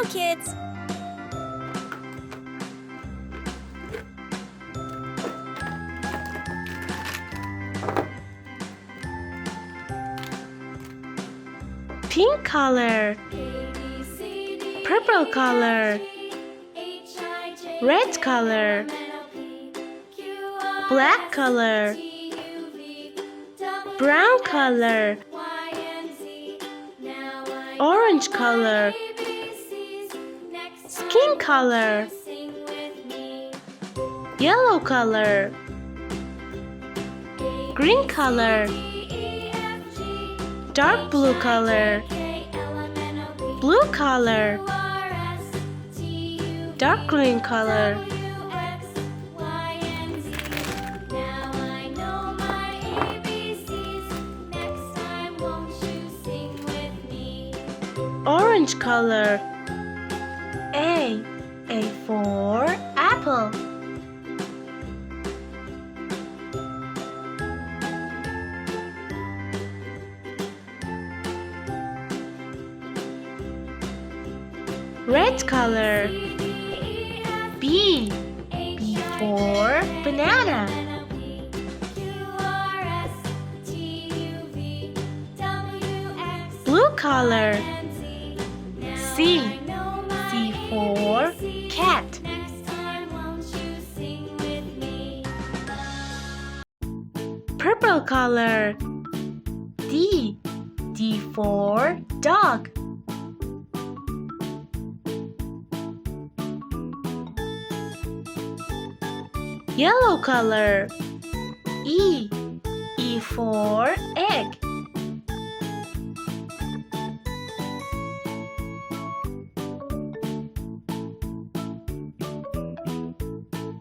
go, kids! Pink color, ABCD, purple color, red color, black color, brown color, orange color, skin color, yellow color, green color, dark blue color, blue color, dark green color, orange color. A for apple. Red color. B for banana. Blue color. C for cat. Purple color. D for dog. Yellow color. E for egg.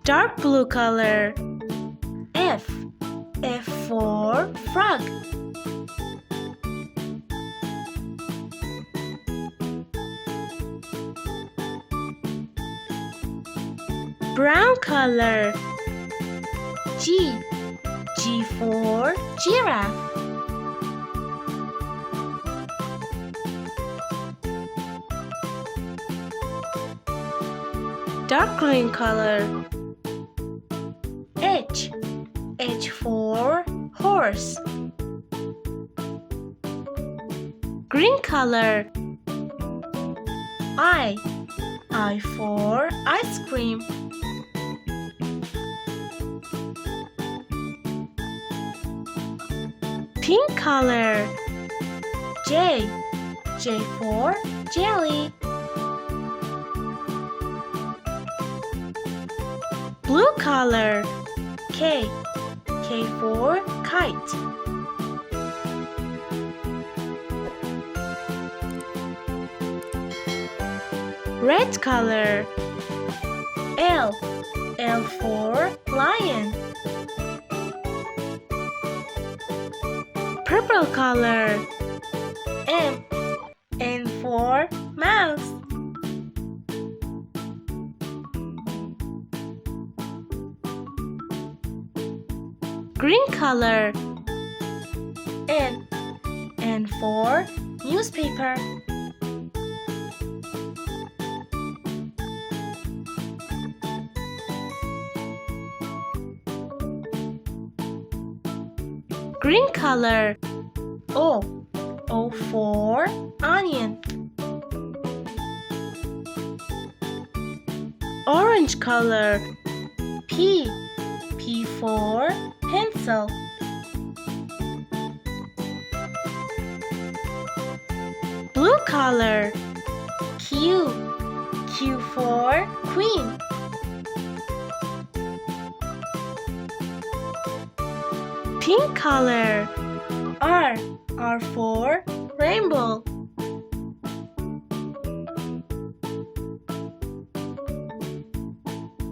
Dark blue color. F for frog. Brown color. G for giraffe. Dark green color. H for horse. Green color. I for ice cream. Pink color. J for jelly. Blue color. K for kite. Red color. L for lion. Purple color. M for mouse. Green color. N for newspaper. Green color. O for onion. Orange color. P for pencil. Blue color. Q for queen. Pink color. R for rainbow.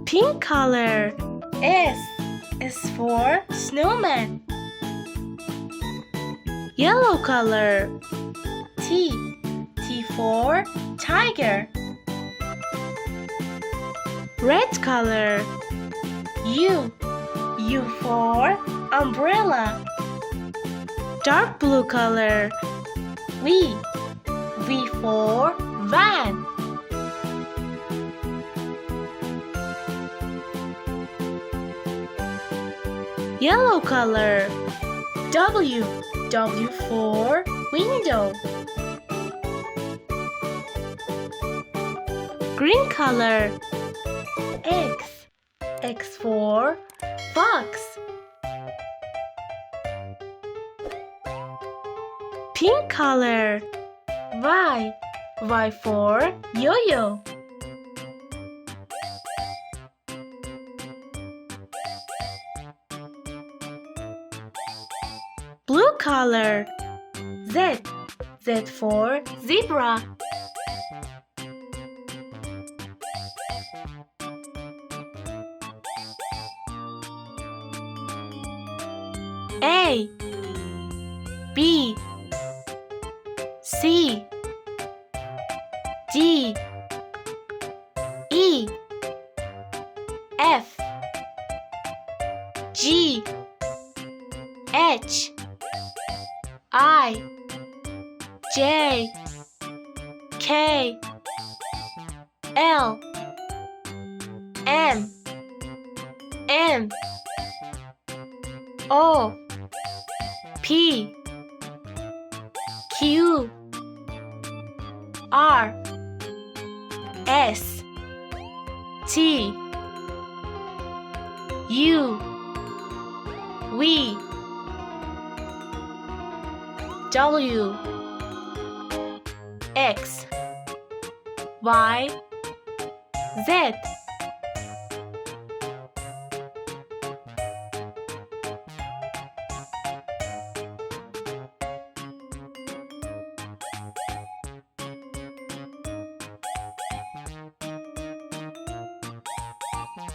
Pink color. S for snowman. Yellow color. T for tiger. Red color. U for umbrella. Dark blue color. V for van. Yellow color. W. W for window. Green color. X. X for fox. Pink color. Y. Y for yo-yo. Blue color. Z. Z for zebra. A. B. C. D. E. F. G. H. I. J. K. L. M. N. O. P. Q. R. S. T. U. V. W. X. Y. Z.